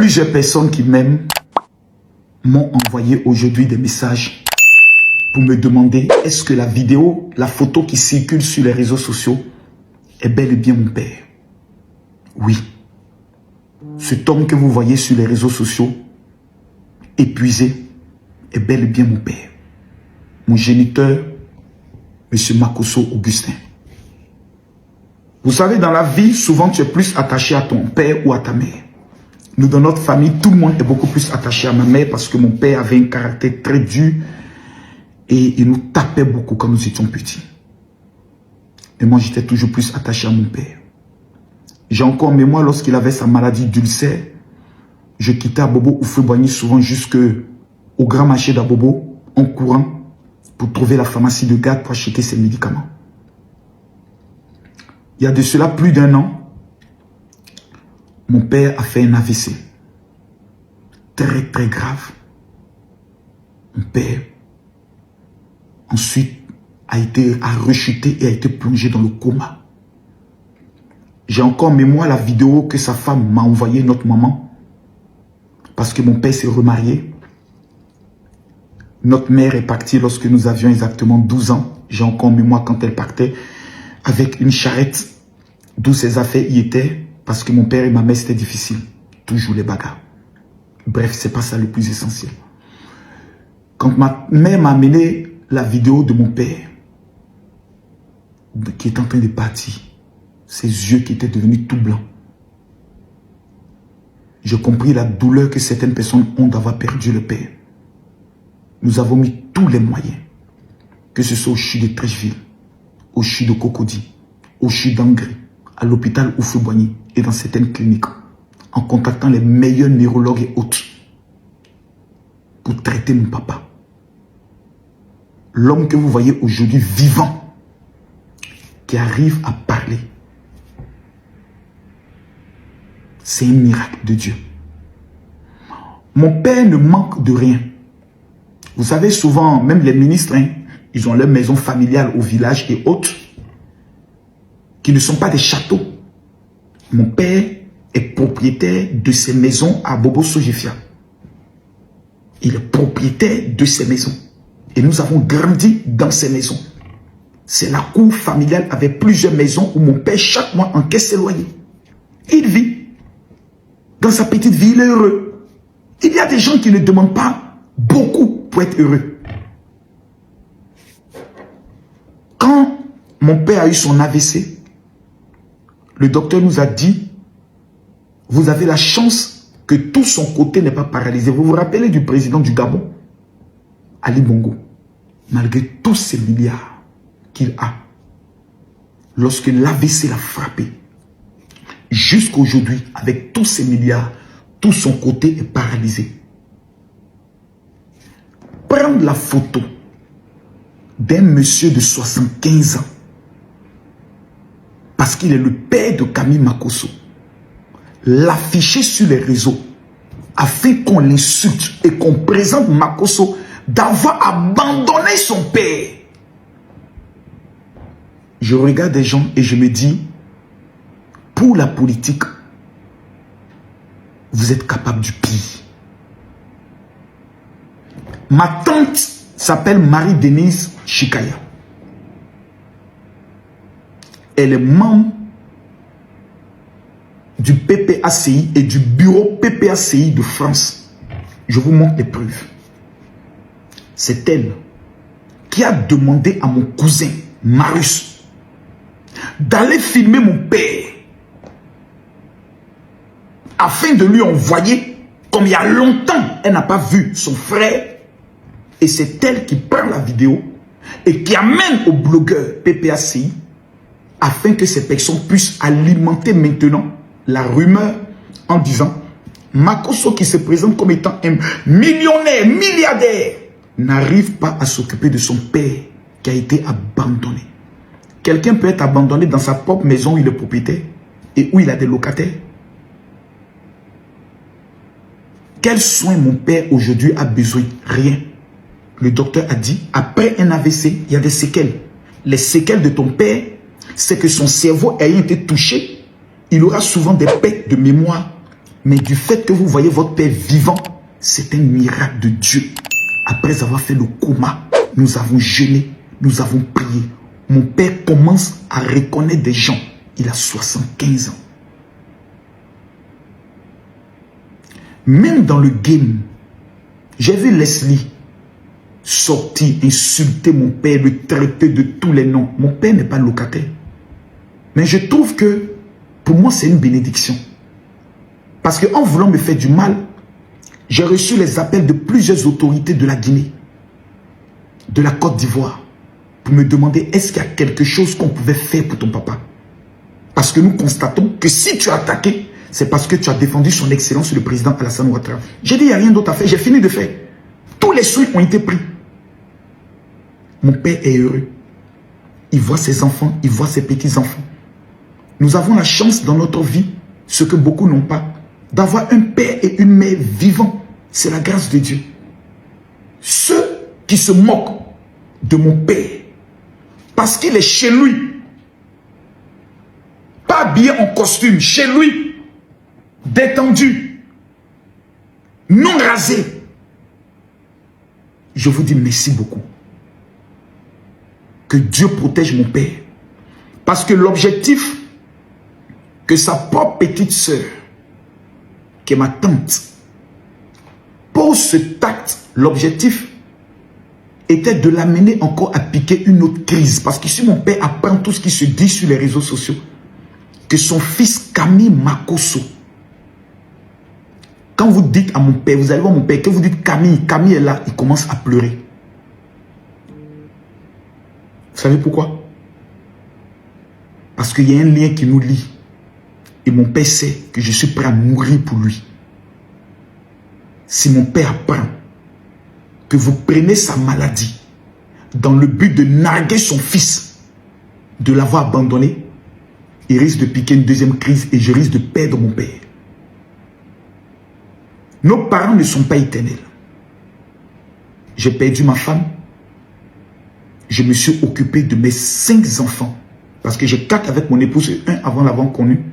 Plusieurs personnes qui m'aiment m'ont envoyé aujourd'hui des messages pour me demander est-ce que la vidéo, la photo qui circule sur les réseaux sociaux est bel et bien mon père. Oui. Cet homme que vous voyez sur les réseaux sociaux, épuisé, est bel et bien mon père. Mon géniteur, M. Makosso Augustin. Vous savez, dans la vie, souvent tu es plus attaché à ton père ou à ta mère. Nous, dans notre famille, tout le monde est beaucoup plus attaché à ma mère parce que mon père avait un caractère très dur et il nous tapait beaucoup quand nous étions petits. Et moi, j'étais toujours plus attaché à mon père. J'ai encore en mémoire, lorsqu'il avait sa maladie d'ulcère, je quittais Abobo Oufoué-Boigny souvent jusqu'au grand marché d'Abobo en courant pour trouver la pharmacie de garde pour acheter ses médicaments. Il y a de cela plus d'1 an, mon père a fait un AVC. Très, très grave. Mon père, ensuite, a rechuté et a été plongé dans le coma. J'ai encore en mémoire la vidéo que sa femme m'a envoyée, notre maman, parce que mon père s'est remarié. Notre mère est partie lorsque nous avions exactement 12 ans. J'ai encore en mémoire quand elle partait avec une charrette d'où ses affaires y étaient, parce que mon père et ma mère, c'était difficile. Toujours les bagarres. Bref, c'est pas ça le plus essentiel. Quand ma mère m'a amené la vidéo de mon père, qui est en train de partir, ses yeux qui étaient devenus tout blancs, j'ai compris la douleur que certaines personnes ont d'avoir perdu le père. Nous avons mis tous les moyens, que ce soit au CHU de Trècheville, au CHU de Cocody, au CHU d'Angry, à l'hôpital Oufoué-Boigny et dans certaines cliniques, en contactant les meilleurs neurologues et autres, pour traiter mon papa. L'homme que vous voyez aujourd'hui vivant, qui arrive à parler, c'est un miracle de Dieu. Mon père ne manque de rien. Vous savez, souvent, même les ministres, ils ont leur maison familiale au village et autres, qui ne sont pas des châteaux. Mon père est propriétaire de ces maisons à Bobo-Sojifia. Il est propriétaire de ces maisons. Et nous avons grandi dans ces maisons. C'est la cour familiale avec plusieurs maisons où mon père, chaque mois, encaisse ses loyers. Il vit. Dans sa petite vie, il est heureux. Il y a des gens qui ne demandent pas beaucoup pour être heureux. Quand mon père a eu son AVC, le docteur nous a dit, vous avez la chance que tout son côté n'est pas paralysé. Vous vous rappelez du président du Gabon, Ali Bongo, malgré tous ces milliards qu'il a, lorsque l'AVC l'a frappé, jusqu'à aujourd'hui, avec tous ces milliards, tout son côté est paralysé. Prendre la photo d'un monsieur de 75 ans, parce qu'il est le père de Camille Makosso, l'afficher sur les réseaux, afin qu'on l'insulte et qu'on présente Makosso d'avoir abandonné son père. Je regarde des gens et je me dis, pour la politique, vous êtes capable du pire. Ma tante s'appelle Marie-Denise Chikaya. Elle est membre du PPACI et du bureau PPACI de France. Je vous montre les preuves. C'est elle qui a demandé à mon cousin Marius d'aller filmer mon père afin de lui envoyer, comme il y a longtemps, elle n'a pas vu son frère. Et c'est elle qui prend la vidéo et qui amène au blogueur PPACI afin que ces personnes puissent alimenter maintenant la rumeur en disant Makosso, qui se présente comme étant un millionnaire, milliardaire, n'arrive pas à s'occuper de son père qui a été abandonné. Quelqu'un peut être abandonné dans sa propre maison où il est propriétaire et où il a des locataires. Quels soins mon père aujourd'hui a besoin? Rien. Le docteur a dit, après un AVC, il y a des séquelles. Les séquelles de ton père, c'est que son cerveau ayant été touché, il aura souvent des pertes de mémoire Mais du fait que vous voyez votre père vivant, c'est un miracle de Dieu. Après avoir fait le coma, nous avons jeûné, nous avons prié. Mon père commence à reconnaître des gens. Il a 75 ans. Même dans le game, j'ai vu Leslie sortir, insulter mon père, le traiter de tous les noms. Mon père n'est pas locataire. Mais je trouve que, pour moi, c'est une bénédiction. Parce qu'en voulant me faire du mal, j'ai reçu les appels de plusieurs autorités de la Guinée, de la Côte d'Ivoire, pour me demander est-ce qu'il y a quelque chose qu'on pouvait faire pour ton papa. Parce que nous constatons que si tu as attaqué, c'est parce que tu as défendu son excellence le président Alassane Ouattara. J'ai dit, il n'y a rien d'autre à faire, j'ai fini de faire. Tous les soins ont été pris. Mon père est heureux. Il voit ses enfants, il voit ses petits-enfants. Nous avons la chance dans notre vie, ce que beaucoup n'ont pas, d'avoir un père et une mère vivants. C'est la grâce de Dieu. Ceux qui se moquent de mon père, parce qu'il est chez lui, pas habillé en costume, chez lui, détendu, non rasé, je vous dis merci beaucoup. Que Dieu protège mon père. Parce que l'objectif que sa propre petite sœur, qui est ma tante, pose ce acte, l'objectif était de l'amener encore à piquer une autre crise. Parce que si mon père apprend tout ce qui se dit sur les réseaux sociaux, que son fils Camille Makosso, quand vous dites à mon père, vous allez voir mon père, que vous dites Camille, Camille est là, il commence à pleurer. Vous savez pourquoi? Parce qu'il y a un lien qui nous lie. Et mon père sait que je suis prêt à mourir pour lui. Si mon père apprend que vous prenez sa maladie dans le but de narguer son fils, de l'avoir abandonné, il risque de piquer une deuxième crise et je risque de perdre mon père. Nos parents ne sont pas éternels. J'ai perdu ma femme. Je me suis occupé de mes 5 enfants. Parce que j'ai 4 avec mon épouse et 1 avant l'avoir connu.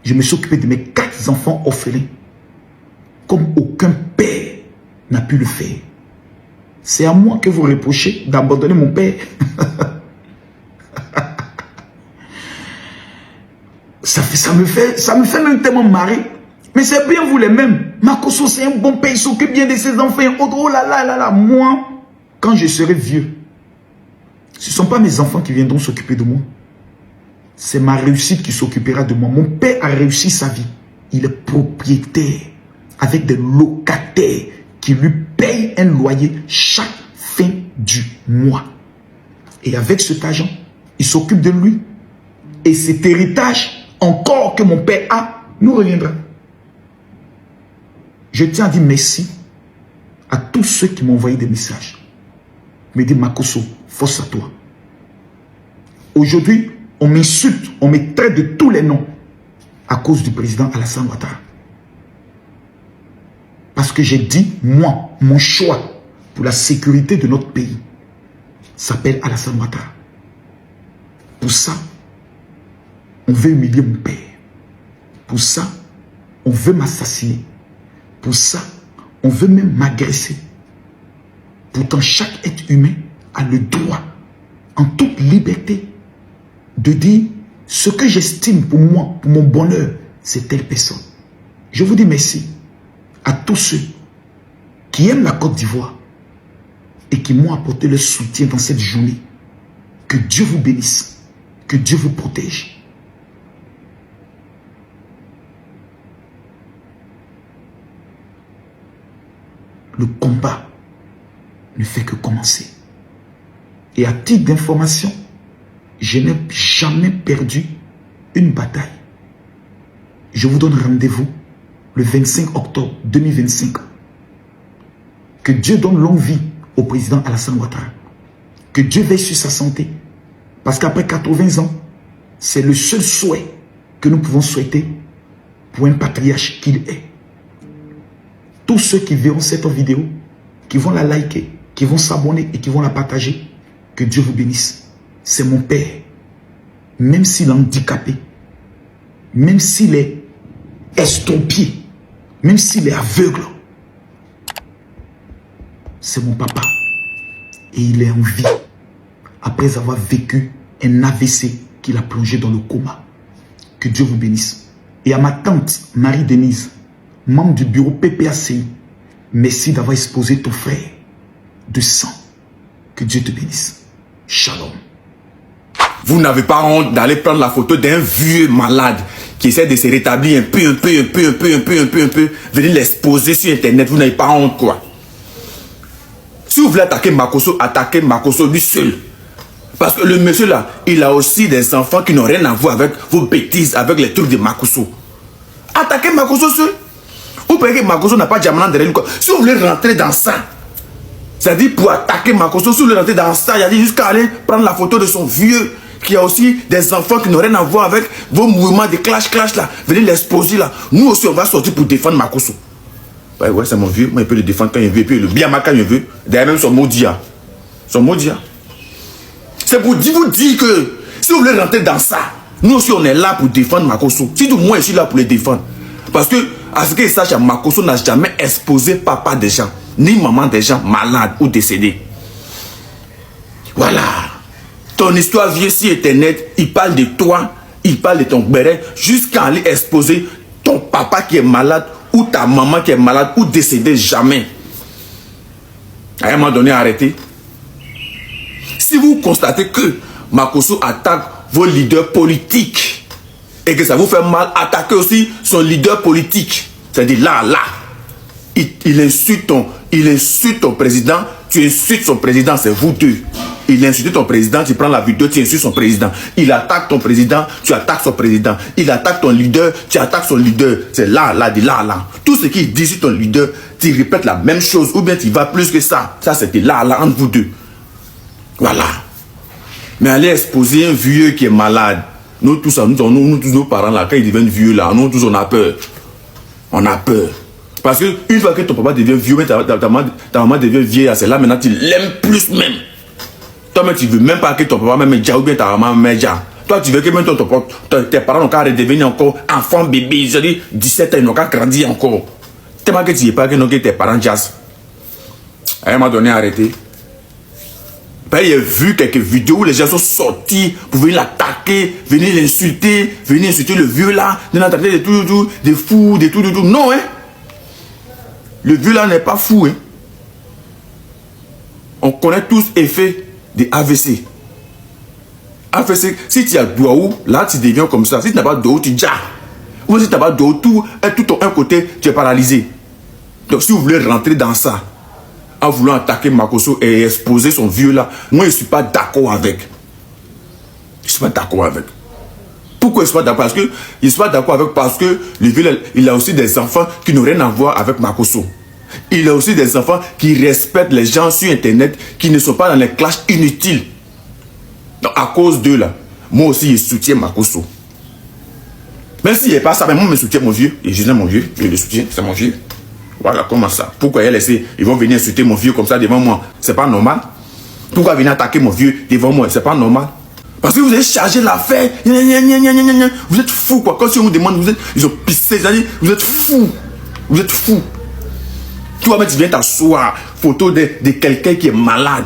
Je me suis occupé de mes 4 enfants orphelins. Comme aucun père n'a pu le faire. C'est à moi que vous reprochez d'abandonner mon père. ça me fait même tellement marrer. Mais c'est bien vous les mêmes. Makosso, c'est un bon père, il s'occupe bien de ses enfants. Oh là là là là. Moi, quand je serai vieux, ce ne sont pas mes enfants qui viendront s'occuper de moi. C'est ma réussite qui s'occupera de moi. Mon père a réussi sa vie. Il est propriétaire avec des locataires qui lui payent un loyer chaque fin du mois. Et avec cet argent, il s'occupe de lui. Et cet héritage, encore que mon père a, nous reviendra. Je tiens à dire merci à tous ceux qui m'ont envoyé des messages. Me dit Makosso, force à toi. Aujourd'hui, on m'insulte, on me traite de tous les noms à cause du président Alassane Ouattara. Parce que j'ai dit, moi, mon choix pour la sécurité de notre pays s'appelle Alassane Ouattara. Pour ça, on veut humilier mon père. Pour ça, on veut m'assassiner. Pour ça, on veut même m'agresser. Pourtant, chaque être humain a le droit, en toute liberté, de dire ce que j'estime pour moi, pour mon bonheur, c'est telle personne. Je vous dis merci à tous ceux qui aiment la Côte d'Ivoire et qui m'ont apporté le soutien dans cette journée. Que Dieu vous bénisse, que Dieu vous protège. Le combat ne fait que commencer. Et à titre d'information, je n'ai jamais perdu une bataille. Je vous donne rendez-vous le 25 octobre 2025. Que Dieu donne longue vie au président Alassane Ouattara. Que Dieu veille sur sa santé. Parce qu'après 80 ans, c'est le seul souhait que nous pouvons souhaiter pour un patriarche qu'il est. Tous ceux qui verront cette vidéo, qui vont la liker, qui vont s'abonner et qui vont la partager, que Dieu vous bénisse. C'est mon père. Même s'il est handicapé, même s'il est estropié, Même s'il est aveugle, c'est mon papa. Et il est en vie. Après avoir vécu un AVC qui l'a plongé dans le coma. Que Dieu vous bénisse. Et à ma tante Marie-Denise, membre du bureau PPACI, merci d'avoir exposé ton frère de sang. Que Dieu te bénisse. Shalom. Vous n'avez pas honte d'aller prendre la photo d'un vieux malade qui essaie de se rétablir un peu. Venir l'exposer sur internet. Vous n'avez pas honte, quoi. Si vous voulez attaquer Makosso lui seul. Parce que le monsieur là, il a aussi des enfants qui n'ont rien à voir avec vos bêtises, avec les trucs de Makosso. Attaquez Makosso seul. Vous pensez que Makosso n'a pas de diamant derrière lui, quoi. Si vous voulez rentrer dans ça, c'est-à-dire pour attaquer Makosso, si vous voulez rentrer dans ça, il y a dit jusqu'à aller prendre la photo de son vieux, qui a aussi des enfants qui n'ont rien à voir avec vos mouvements de clash là. Venez l'exposer là. Nous aussi, on va sortir pour défendre Makosso. Ouais, c'est mon vieux. Moi, il peut le défendre quand il veut. Et puis le Biama quand il veut. D'ailleurs, même son Modia. C'est pour vous dire que si vous voulez rentrer dans ça, nous aussi, on est là pour défendre Makosso. Si tout moi, je suis là pour les défendre. Parce que, à ce qu'il sache, Makosso n'a jamais exposé papa des gens, ni maman des gens malades ou décédés. Voilà. Ton histoire vient sur Internet, il parle de toi, il parle de ton béret, jusqu'à aller exposer ton papa qui est malade ou ta maman qui est malade ou décédée jamais. À un moment donné, arrêtez. Si vous constatez que Makosso attaque vos leaders politiques et que ça vous fait mal, attaquez aussi son leader politique. C'est-à-dire là, il insulte ton président, tu insultes son président, c'est vous deux. Il insulte ton président, tu prends la vidéo, tu insultes son président. Il attaque ton président, tu attaques son président. Il attaque ton leader, tu attaques son leader. C'est là. Tout ce qu'il dit sur ton leader, tu répètes la même chose ou bien tu vas plus que ça. Ça, c'était là, entre vous deux. Voilà. Mais aller exposer un vieux qui est malade, nous tous, nos parents là, quand ils deviennent vieux là, nous tous on a peur. On a peur. Parce que une fois que ton papa devient vieux, ta maman devient vieille, c'est là maintenant tu l'aimes plus même. Toi même tu veux même pas que ton papa même déjà ou bien ta maman même déjà. Toi tu veux que même tes parents n'ont qu'à redevenir encore enfant bébé, je dis 17 ans, ils n'ont qu'à grandir encore. Tellement que tu n'es pas que tes parents jazz. À un moment donné, arrêtez. Ben, il a vu quelques vidéos où les gens sont sortis pour venir l'attaquer, venir l'insulter, venir insulter le vieux là, venir l'attaquer des tout, des fous, des tout. Non, hein. Le vieux là n'est pas fou, hein. On connaît tous l'effet des AVC. AVC, si tu as Douaou, là tu deviens comme ça. Si tu n'as pas Douaou, tu déjà. Ou si tu n'as pas Douaou, tout un côté, tu es paralysé. Donc si vous voulez rentrer dans ça, en voulant attaquer Makosso et exposer son vieux là, moi je ne suis pas d'accord avec. Je ne suis pas d'accord avec. Pourquoi je ne suis pas d'accord? Parce que je ne suis pas d'accord avec parce que le vieux, il a aussi des enfants qui n'ont rien à voir avec Makosso. Il a aussi des enfants qui respectent les gens sur Internet, qui ne sont pas dans les clashs inutiles. Donc à cause d'eux là, moi aussi je soutiens Makosso. Même s'il n'est pas ça, mais moi je soutiens mon vieux. Et je dis mon vieux, je le soutiens, c'est mon vieux. Voilà, comment ça? Pourquoi ils vont venir insulter mon vieux comme ça devant moi? C'est pas normal. Pourquoi venir attaquer mon vieux devant moi? C'est pas normal. Parce que vous avez chargé l'affaire. Vous êtes fous, quoi. Quand si on vous demande, ils ont pissé. Vous êtes fous. Vous êtes fous. Toi-même, tu viens t'asseoir. Photo de quelqu'un qui est malade.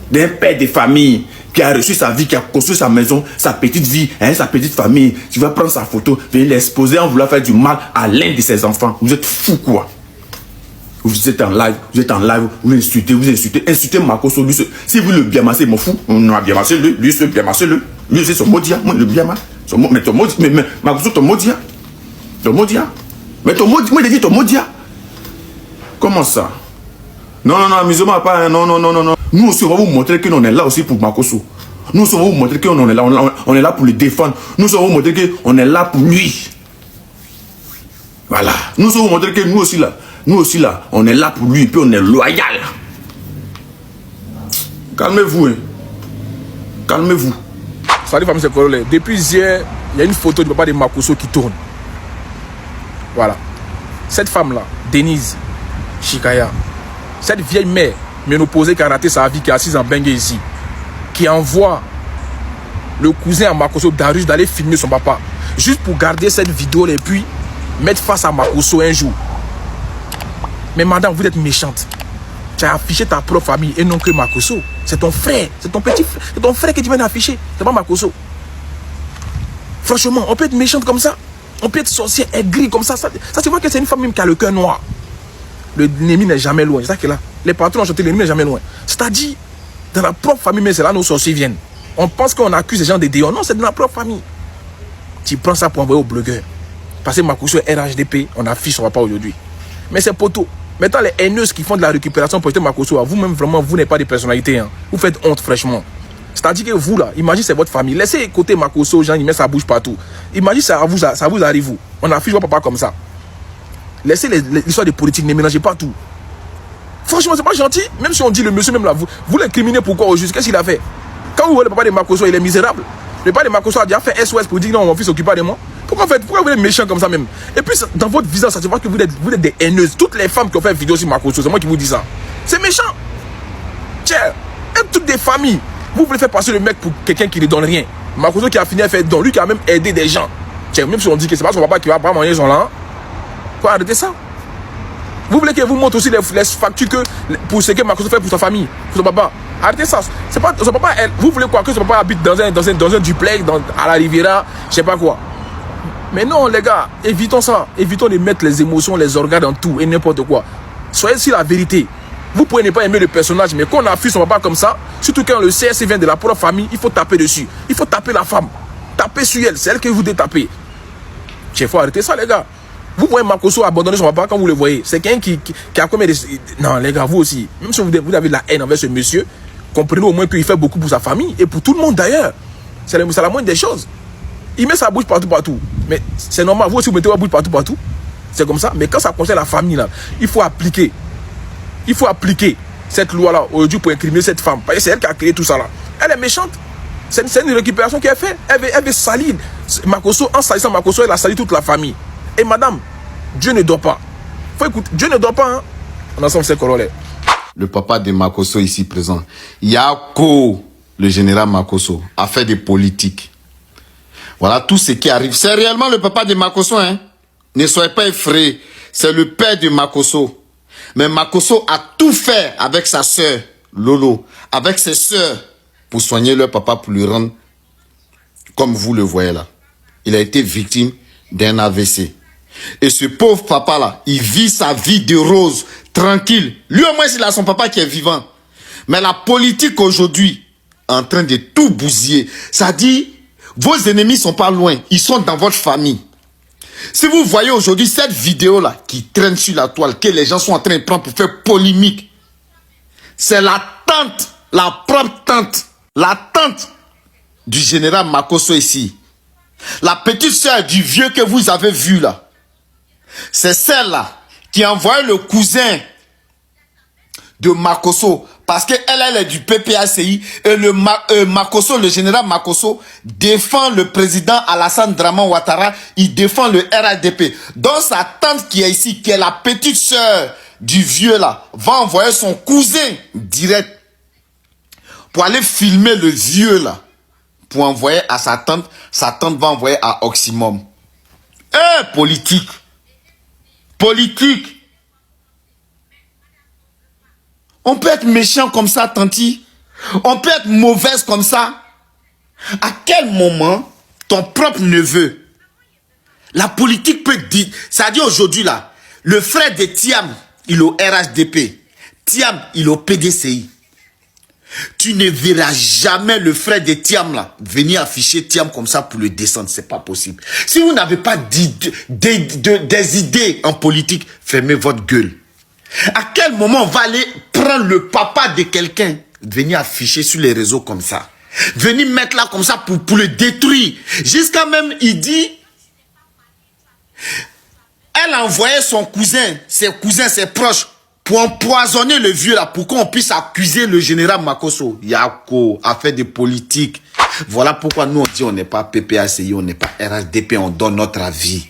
D'un père de famille qui a reçu sa vie, qui a construit sa maison, sa petite vie, sa petite famille. Tu vas prendre sa photo, venir l'exposer en voulant faire du mal à l'un de ses enfants. Vous êtes fous, quoi. Vous êtes en live, vous insultez Makosso, lui, si vous le biamassez, mon fou, on a biamassé lui c'est biamassez-le, lui c'est son Modia, moi le biama, mais ton Modia, mais Makosso ton Modia, mais ton Modia, moi il dit ton Modia, comment ça? Non, amusez-moi pas, non, nous aussi on va vous montrer qu'on est là aussi pour Makosso, nous aussi on va vous montrer qu'on est là, on est là pour le défendre, nous aussi on va vous montrer qu'on est là pour lui, voilà, nous aussi on va vous montrer que nous aussi là, on est là pour lui, puis on est loyal. Calmez-vous, hein. Calmez-vous. Salut famille, c'est Corollaire. Depuis hier, il y a une photo du papa de Makosso qui tourne. Voilà. Cette femme-là, Denise Chikaya, cette vieille mère ménopausée qui a raté sa vie, qui est assise en bengue ici, qui envoie le cousin à Makosso, Darius, d'aller filmer son papa, juste pour garder cette vidéo et puis mettre face à Makosso un jour. Mais madame, vous êtes méchante. Tu as affiché ta propre famille et non que Makosso. C'est ton frère, c'est ton petit frère, c'est ton frère que tu viens d'afficher. C'est pas Makosso. Franchement, on peut être méchante comme ça. On peut être sorcière aigrie comme ça. Ça tu vois que c'est une femme même qui a le cœur noir. L'ennemi n'est jamais loin. C'est ça que là. Les patrons ont chanté, l'ennemi n'est jamais loin. C'est-à-dire, dans la propre famille, mais c'est là où nos sorciers viennent. On pense qu'on accuse les gens des déons. Non, c'est dans la propre famille. Tu prends ça pour envoyer au blogueur. Parce que Makosso est RHDP, on affiche son papa aujourd'hui. Mais c'est poteau. Maintenant, les haineuses qui font de la récupération pour jeter Makosso, vous-même, vraiment, vous n'êtes pas des personnalités. Hein. Vous faites honte, fraîchement. C'est-à-dire que vous, là, imaginez, c'est votre famille. Laissez côté Makosso, Jean, il met sa bouche partout. Imaginez, ça vous arrive, vous. On affiche votre papa comme ça. Laissez l'histoire des politiques, ne mélangez pas tout. Franchement, c'est pas gentil. Même si on dit le monsieur, même là, vous l'incriminez pourquoi au juste? Qu'est-ce qu'il a fait? Quand vous voyez le papa de Makosso, il est misérable. Le papa de Makosso a déjà fait SOS pour dire non, mon fils s'occupe pas de moi. Pourquoi vous êtes méchant comme ça même? Et puis, dans votre visage, ça se voit que vous êtes des haineuses. Toutes les femmes qui ont fait une vidéo sur Makosso, c'est moi qui vous dis ça. C'est méchant. Tiens, et toutes des familles. Vous voulez faire passer le mec pour quelqu'un qui ne donne rien. Makosso qui a fini à faire don, lui qui a même aidé des gens. Tiens, même si on dit que c'est pas son papa qui va pas manger son là. Quoi, arrêtez ça. Vous voulez que vous montre aussi les factures pour ce que Makosso fait pour sa famille, pour son papa. Arrêtez ça. C'est pas son papa. Vous voulez quoi que son papa habite dans un duplex à la Riviera, je sais pas quoi. Mais non, les gars, évitons ça. Évitons de mettre les émotions, les organes dans tout et n'importe quoi. Soyez sur la vérité. Vous pouvez ne pas aimer le personnage, mais quand on affiche son papa comme ça, surtout quand le CSC vient de la propre famille, il faut taper dessus. Il faut taper la femme. Taper sur elle. C'est elle que vous devez taper. Il faut arrêter ça, les gars. Vous voyez Makosso abandonner son papa quand vous le voyez. C'est quelqu'un qui a combien de... Non, les gars, vous aussi. Même si vous avez de la haine envers ce monsieur, comprenez au moins qu'il fait beaucoup pour sa famille et pour tout le monde d'ailleurs. C'est la moindre des choses. Il met sa bouche partout. Mais c'est normal. Vous aussi, vous mettez votre bouche partout. C'est comme ça. Mais quand ça concerne la famille, là, il faut appliquer. Il faut appliquer cette loi-là aujourd'hui pour incriminer cette femme. Parce que c'est elle qui a créé tout ça là. Elle est méchante. C'est une récupération qu'elle fait. Elle veut salir Makosso. En salissant Makosso, elle a sali toute la famille. Et madame, Dieu ne dort pas. Faut écouter. Dieu ne dort pas. Hein? On ensemble, c'est corollaire. Le papa de Makosso ici présent. Yako, le général Makosso, a fait des politiques. Voilà tout ce qui arrive. C'est réellement le papa de Makosso. Hein? Ne soyez pas effrayés. C'est le père de Makosso. Mais Makosso a tout fait avec sa sœur, Lolo, avec ses sœurs, pour soigner leur papa, pour lui rendre, comme vous le voyez là. Il a été victime d'un AVC. Et ce pauvre papa-là, il vit sa vie de rose, tranquille. Lui au moins, il a son papa qui est vivant. Mais la politique aujourd'hui, en train de tout bousiller. Ça dit, vos ennemis sont pas loin, ils sont dans votre famille. Si vous voyez aujourd'hui cette vidéo-là qui traîne sur la toile, que les gens sont en train de prendre pour faire polémique, c'est la tante, la propre tante, la tante du général Makosso ici. La petite sœur du vieux que vous avez vu là. C'est celle-là qui a envoyé le cousin de Makosso. Parce qu'elle est du PPACI et le Makosso, le général Makosso, défend le président Alassane Draman Ouattara, il défend le RHDP. Donc sa tante qui est ici, qui est la petite sœur du vieux là, va envoyer son cousin direct pour aller filmer le vieux là, pour envoyer à sa tante va envoyer à Oxymom. Politique. Politique. On peut être méchant comme ça, tanti. On peut être mauvaise comme ça. À quel moment ton propre neveu, la politique peut dire, ça dit aujourd'hui là, le frère de Thiam, il est au RHDP. Thiam, il est au PDCI. Tu ne verras jamais le frère de Thiam là venir afficher Thiam comme ça pour le descendre. C'est pas possible. Si vous n'avez pas des idées en politique, fermez votre gueule. À quel moment on va aller prendre le papa de quelqu'un, venir afficher sur les réseaux comme ça, venir mettre là comme ça pour le détruire. Jusqu'à même, il dit, elle a envoyé son cousin, ses cousins, ses proches, pour empoisonner le vieux là, pour qu'on puisse accuser le général Makosso. Yako a fait des politiques. Voilà pourquoi nous on dit on n'est pas PPACI, on n'est pas RHDP, on donne notre avis.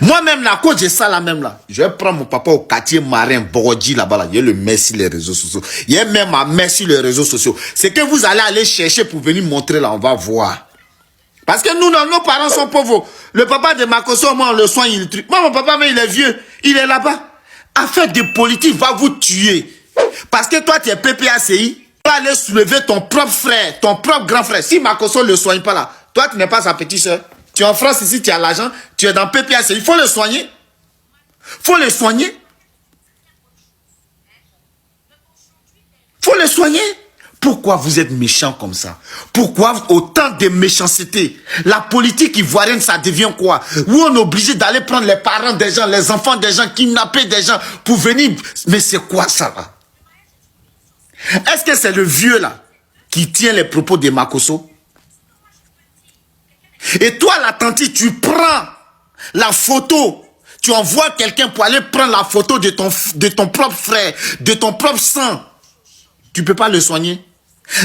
Moi-même, là, quand j'ai ça là-même, là, je vais prendre mon papa au quartier marin, Borodji, là-bas, là. Il y a le mail sur les réseaux sociaux. Il y a même ma mère sur les réseaux sociaux. C'est que vous allez aller chercher pour venir montrer, là, on va voir. Parce que nous, nos parents sont pauvres. Le papa de Makosso, moi, on le soigne, il truc. Moi, mon papa, mais il est vieux. Il est là-bas. Affaire de politique va vous tuer. Parce que toi, tu es PPACI, tu vas aller soulever ton propre frère, ton propre grand frère. Si Makosso ne le soigne pas là, toi, tu n'es pas sa petite soeur. Tu es en France ici, tu as l'argent, tu es dans PPACI. Il faut le soigner. Il faut le soigner. Il faut le soigner. Pourquoi vous êtes méchants comme ça? Pourquoi autant de méchanceté? La politique ivoirienne, ça devient quoi? Où on est obligé d'aller prendre les parents des gens, les enfants des gens, kidnapper des gens pour venir. Mais c'est quoi ça là? Est-ce que c'est le vieux là qui tient les propos de Makosso? Et toi, la tante, tu prends la photo, tu envoies quelqu'un pour aller prendre la photo de ton propre frère, de ton propre sang. Tu ne peux pas le soigner.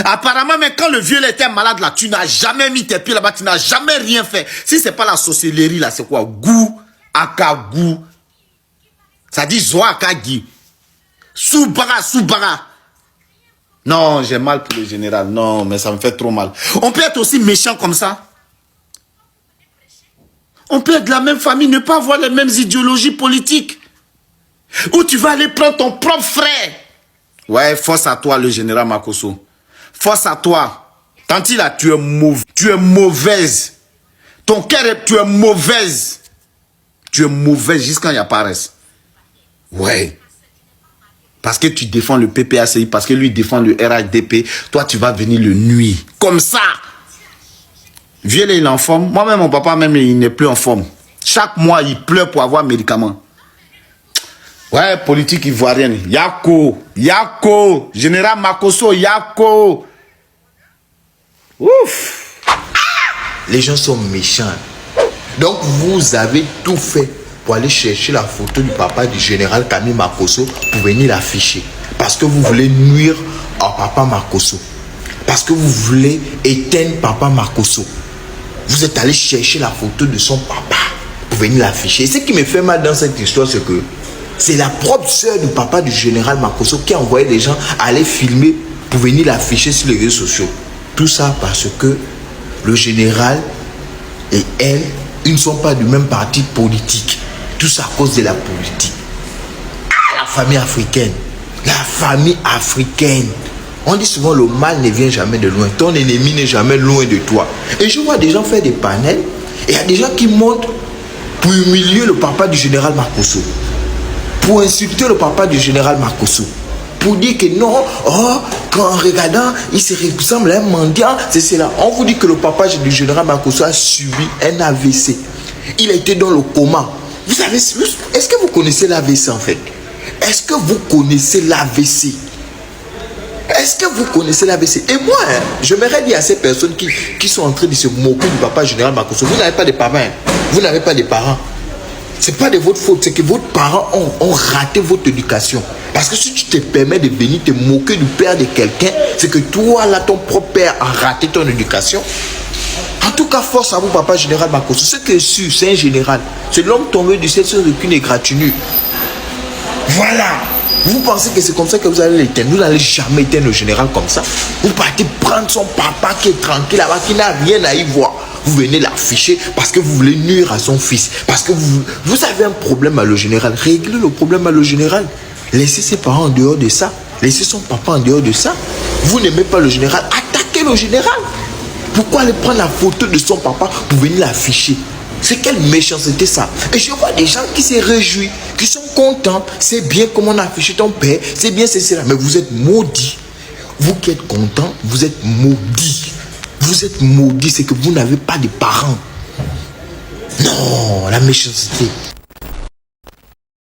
Apparemment, mais quand le vieux était malade là, tu n'as jamais mis tes pieds là-bas, tu n'as jamais rien fait. Si c'est pas la sorcellerie là, c'est quoi? Gou, akagou. Ça dit zoa akagi. Soubara. Non, j'ai mal pour le général. Non, mais ça me fait trop mal. On peut être aussi méchant comme ça. On peut être de la même famille, ne pas avoir les mêmes idéologies politiques. Ou tu vas aller prendre ton propre frère. Ouais, force à toi, le général Makosso. Force à toi. Tanti là, tu es mauvais. Tu es mauvaise. Ton cœur, tu es mauvaise. Tu es mauvaise jusqu'à y apparaisse. Ouais. Parce que tu défends le PPACI, parce que lui défend le RHDP. Toi, tu vas venir le nuire. Comme ça. Vieux, il est en forme. Moi-même, mon papa, même, il n'est plus en forme. Chaque mois, il pleure pour avoir médicaments. Ouais, politique ivoirienne. Yako. Général Makosso, Yako. Ouf. Les gens sont méchants. Donc, vous avez tout fait pour aller chercher la photo du papa du général Camille Makosso pour venir l'afficher. Parce que vous voulez nuire à papa Makosso. Parce que vous voulez éteindre papa Makosso. Vous êtes allé chercher la photo de son papa pour venir l'afficher. Et ce qui me fait mal dans cette histoire, c'est que c'est la propre sœur du papa du général Makosso qui a envoyé des gens aller filmer pour venir l'afficher sur les réseaux sociaux. Tout ça parce que le général et elle, ils ne sont pas du même parti politique. Tout ça à cause de la politique. Ah, la famille africaine. La famille africaine. On dit souvent le mal ne vient jamais de loin. Ton ennemi n'est jamais loin de toi. Et je vois des gens faire des panels. Et il y a des gens qui montent pour humilier le papa du général Makosso. Pour insulter le papa du général Makosso. Pour dire que non, quand en regardant, il se ressemble à un mendiant. C'est cela. On vous dit que le papa du général Makosso a subi un AVC. Il a été dans le coma. Vous savez, est-ce que vous connaissez l'AVC en fait? Est-ce que vous connaissez l'AVC? Est-ce que vous connaissez l'AVC? Et moi, j'aimerais dire à ces personnes qui sont en train de se moquer du papa général Makosso, vous n'avez pas de parents. Vous n'avez pas de parents. Ce n'est pas de votre faute, c'est que vos parents ont raté votre éducation. Parce que si tu te permets de venir te moquer du père de quelqu'un, c'est que toi, là, ton propre père a raté ton éducation. En tout cas, force à vous, papa général Makosso. Ce qui est sûr, c'est un général. C'est l'homme tombé du ciel sans aucune égratignure. Voilà. Vous pensez que c'est comme ça que vous allez l'éteindre? Vous n'allez jamais éteindre le général comme ça. Vous partez prendre son papa qui est tranquille là-bas, qui n'a rien à y voir. Vous venez l'afficher parce que vous voulez nuire à son fils. Parce que vous avez un problème à le général. Réglez le problème à le général. Laissez ses parents en dehors de ça. Laissez son papa en dehors de ça. Vous n'aimez pas le général. Attaquez le général. Pourquoi aller prendre la photo de son papa pour venir l'afficher? C'est quelle méchanceté ça? Et je vois des gens qui se réjouissent, qui sont contents. C'est bien comment on a affiché ton père. C'est bien, c'est cela. Mais vous êtes maudits. Vous qui êtes contents, vous êtes maudits. Vous êtes maudits, c'est que vous n'avez pas de parents. Non, la méchanceté.